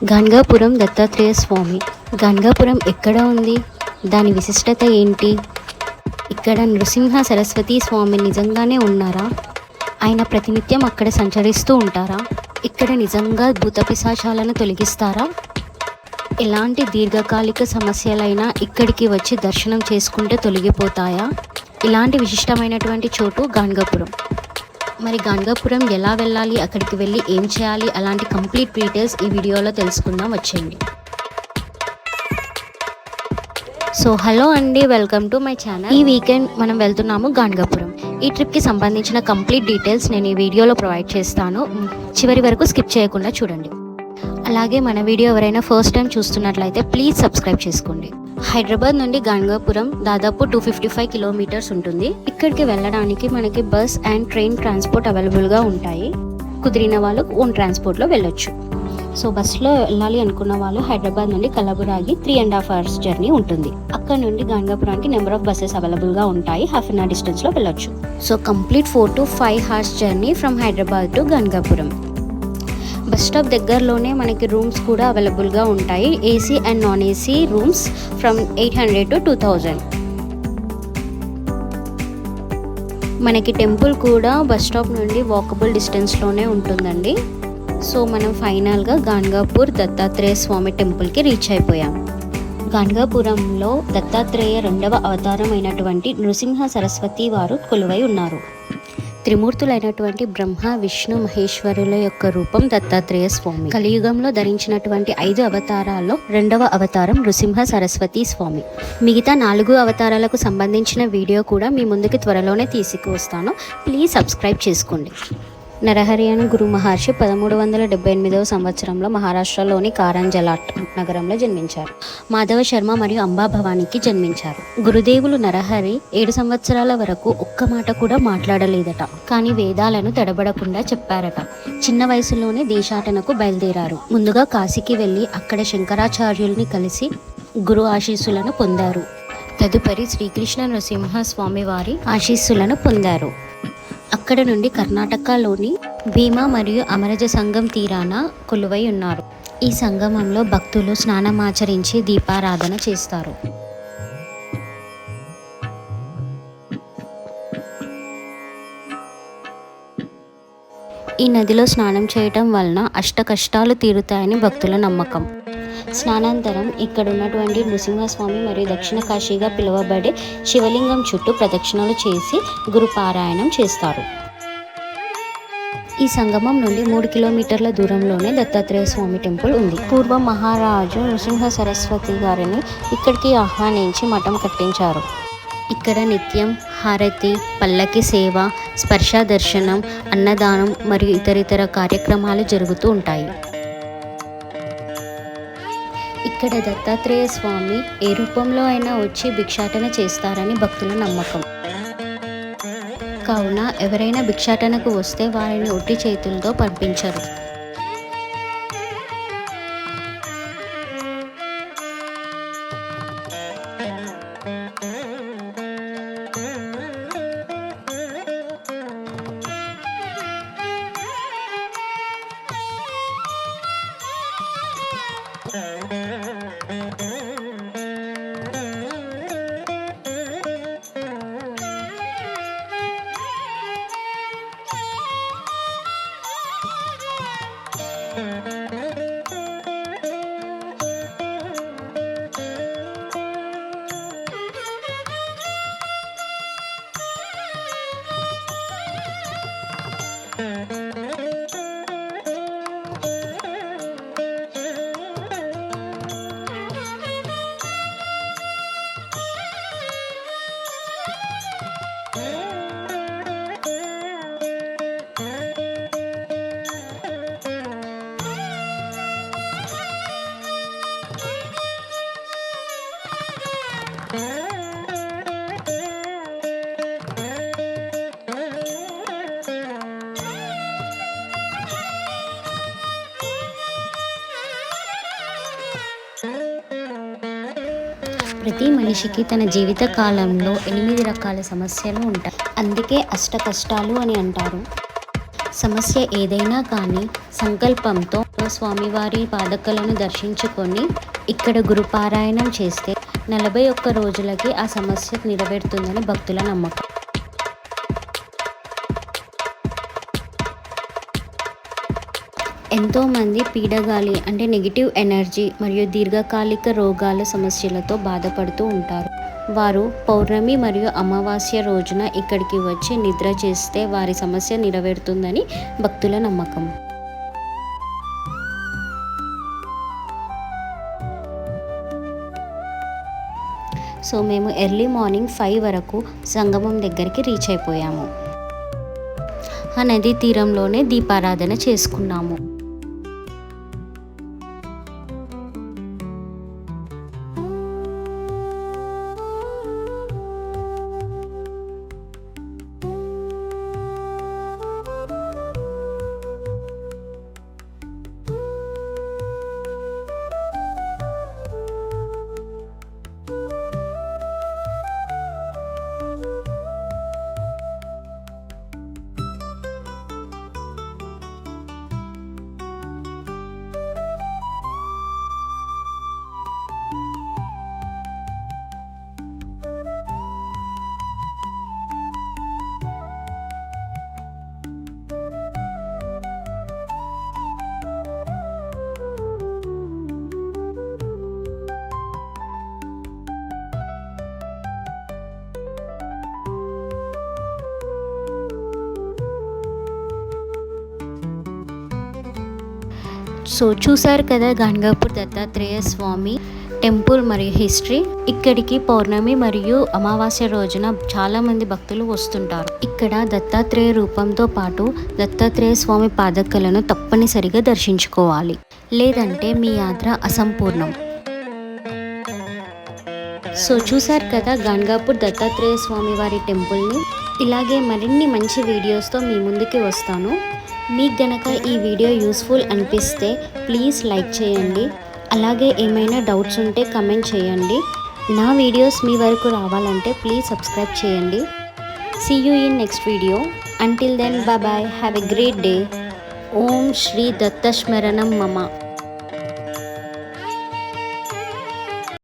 గాణగాపురం దత్తాత్రేయ స్వామి. గాణగాపురం ఎక్కడ ఉంది? దాని విశిష్టత ఏంటి? ఇక్కడ నృసింహ సరస్వతి స్వామి నిజంగానే ఉన్నారా? ఆయన ప్రతినిత్యం అక్కడ సంచరిస్తూ ఉంటారా? ఇక్కడ నిజంగా భూత పిశాచాలను తొలగిస్తారా? ఎలాంటి దీర్ఘకాలిక సమస్యలైనా ఇక్కడికి వచ్చి దర్శనం చేసుకుంటే తొలగిపోతాయా? ఇలాంటి విశిష్టమైనటువంటి చోటు గాణగాపురం. మరి గాణగాపురం ఎలా వెళ్ళాలి, అక్కడికి వెళ్ళి ఏం చేయాలి, అలాంటి కంప్లీట్ డీటెయిల్స్ ఈ వీడియోలో తెలుసుకుందాం, వచ్చేయండి. సో హలో అండి, వెల్కమ్ టు మై ఛానల్. ఈ వీకెండ్ మనం వెళ్తున్నాము గాణగాపురం. ఈ ట్రిప్కి సంబంధించిన కంప్లీట్ డీటెయిల్స్ నేను ఈ వీడియోలో ప్రొవైడ్ చేస్తాను. చివరి వరకు స్కిప్ చేయకుండా చూడండి. అలాగే మన వీడియో ఎవరైనా ఫస్ట్ టైం చూస్తున్నట్లయితే ప్లీజ్ సబ్స్క్రైబ్ చేసుకోండి. హైదరాబాద్ నుండి గాణగాపురం దాదాపు 255 కిలోమీటర్స్ ఉంటుంది. ఇక్కడికి వెళ్ళడానికి మనకి బస్ అండ్ ట్రైన్ ట్రాన్స్పోర్ట్ అవైలబుల్గా ఉంటాయి. కుదిరిన వాళ్ళు ఓన్ ట్రాన్స్పోర్ట్లో వెళ్ళొచ్చు. సో బస్సులో వెళ్ళాలి అనుకున్న వాళ్ళు హైదరాబాద్ నుండి కలబురాగి 3.5 hours జర్నీ ఉంటుంది. అక్కడ నుండి గాణగాపురానికి నెంబర్ ఆఫ్ బస్సెస్ అవైలబుల్గా ఉంటాయి. హాఫ్ అన్ అవర్ డిస్టెన్స్లో వెళ్ళొచ్చు. So complete 4 to 5 hours journey from Hyderabad to Ganagapur. Bus stop దగ్గరలోనే మనకి రూమ్స్ కూడా అవైలబుల్గా ఉంటాయి. AC and non AC rooms from 800 to 2000. మనకి టెంపుల్ కూడా బస్ స్టాప్ నుండి వాకబుల్ డిస్టెన్స్లోనే ఉంటుందండి. సో మనం ఫైనల్గా గాణగాపూర్ దత్తాత్రేయ స్వామి టెంపుల్కి రీచ్ అయిపోయాం. గాణగాపురంలో దత్తాత్రేయ 2వ అవతారం అయినటువంటి నృసింహ సరస్వతి వారు కొలువై ఉన్నారు. త్రిమూర్తులైనటువంటి బ్రహ్మ, విష్ణు, మహేశ్వరుల యొక్క రూపం దత్తాత్రేయ స్వామి. కలియుగంలో ధరించినటువంటి 5 అవతారాల్లో 2వ అవతారం నృసింహ సరస్వతి స్వామి. మిగతా 4 అవతారాలకు సంబంధించిన వీడియో కూడా మీ ముందుకి త్వరలోనే తీసుకువస్తాను. ప్లీజ్ సబ్స్క్రైబ్ చేసుకోండి. నరహరి అను గురు మహర్షి 1378వ సంవత్సరంలో మహారాష్ట్రలోని కారంజలాట్ నగరంలో జన్మించారు. మాధవ శర్మ మరియు అంబా భవానీకి జన్మించారు. గురుదేవులు నరహరి 7 సంవత్సరాల వరకు ఒక్క మాట కూడా మాట్లాడలేదట. కానీ వేదాలను తడబడకుండా చెప్పారట. చిన్న వయసులోనే దేశాటనకు బయలుదేరారు. ముందుగా కాశీకి వెళ్ళి అక్కడ శంకరాచార్యుల్ని కలిసి గురు ఆశీస్సులను పొందారు. తదుపరి శ్రీకృష్ణ నృసింహ స్వామి వారి ఆశీస్సులను పొందారు. అక్కడ నుండి కర్ణాటకలోని భీమా మరియు అమరజ సంగం తీరాన కొలువై ఉన్నారు. ఈ సంగమంలో భక్తులు స్నానమాచరించి దీపారాధన చేస్తారు. ఈ నదిలో స్నానం చేయటం వలన అష్ట కష్టాలు తీరుతాయని భక్తుల నమ్మకం. స్నానాంతరం ఇక్కడ ఉన్నటువంటి నృసింహస్వామి మరియు దక్షిణ కాశీగా పిలువబడే శివలింగం చుట్టూ ప్రదక్షిణలు చేసి గురుపారాయణం చేస్తారు. ఈ సంగమం నుండి 3 కిలోమీటర్ల దూరంలోనే దత్తాత్రేయ స్వామి టెంపుల్ ఉంది. పూర్వం మహారాజు నృసింహ సరస్వతి గారిని ఇక్కడికి ఆహ్వానించి మఠం కట్టించారు. ఇక్కడ నిత్యం హారతి, పల్లకి సేవ, స్పర్శ దర్శనం, అన్నదానం మరియు ఇతరితర కార్యక్రమాలు జరుగుతూ ఉంటాయి. ఇక్కడ దత్తాత్రేయ స్వామి ఏ రూపంలో అయినా వచ్చి భిక్షాటన చేస్తారని భక్తుల నమ్మకం. కావున ఎవరైనా భిక్షాటనకు వస్తే వారిని ఒట్టి చేతులతో పంపించరు. ప్రతి మనిషికి తన జీవిత కాలంలో 8 రకాల సమస్యలు ఉంటాయి. అందుకే అష్ట కష్టాలు అని అంటారు. సమస్య ఏదైనా కానీ సంకల్పంతో స్వామివారి పాదకలను దర్శించుకొని ఇక్కడ గురుపారాయణం చేస్తే 41 రోజులకి ఆ సమస్య నెరవేరుతుందని భక్తుల నమ్మకం. ఎంతోమంది పీడగాలి అంటే నెగిటివ్ ఎనర్జీ మరియు దీర్ఘకాలిక రోగాల సమస్యలతో బాధపడుతూ ఉంటారు. వారు పౌర్ణమి మరియు అమావాస్య రోజున ఇక్కడికి వచ్చి నిద్ర చేస్తే వారి సమస్య నెరవేరుతుందని భక్తుల నమ్మకం. సో మేము ఎర్లీ మార్నింగ్ 5 వరకు సంగమం దగ్గరికి రీచ్ అయిపోయాము. ఆ నదీ తీరంలోనే దీపారాధన చేసుకున్నాము. సో చూసారు కదా గాన్గాపూర్ దత్తాత్రేయ స్వామి టెంపుల్ మరియు హిస్టరీ. ఇక్కడికి పౌర్ణమి మరియు అమావాస్య రోజున చాలామంది భక్తులు వస్తుంటారు. ఇక్కడ దత్తాత్రేయ రూపంతో పాటు దత్తాత్రేయ స్వామి పాదకలను తప్పనిసరిగా దర్శించుకోవాలి, లేదంటే మీ యాత్ర అసంపూర్ణం. సో చూసారు కదా గాన్గాపూర్ దత్తాత్రేయ స్వామి వారి టెంపుల్ని. ఇలాగే మరిన్ని మంచి వీడియోస్తో మీ ముందుకి వస్తాను. మీకు గనక ఈ వీడియో యూస్ఫుల్ అనిపిస్తే ప్లీజ్ లైక్ చేయండి. అలాగే ఏమైనా డౌట్స్ ఉంటే కమెంట్ చేయండి. నా వీడియోస్ మీ వరకు రావాలంటే ప్లీజ్ సబ్స్క్రైబ్ చేయండి. See you in next video. Until then bye bye. Have a great day. ఓం శ్రీ దత్తస్మరణం మమ.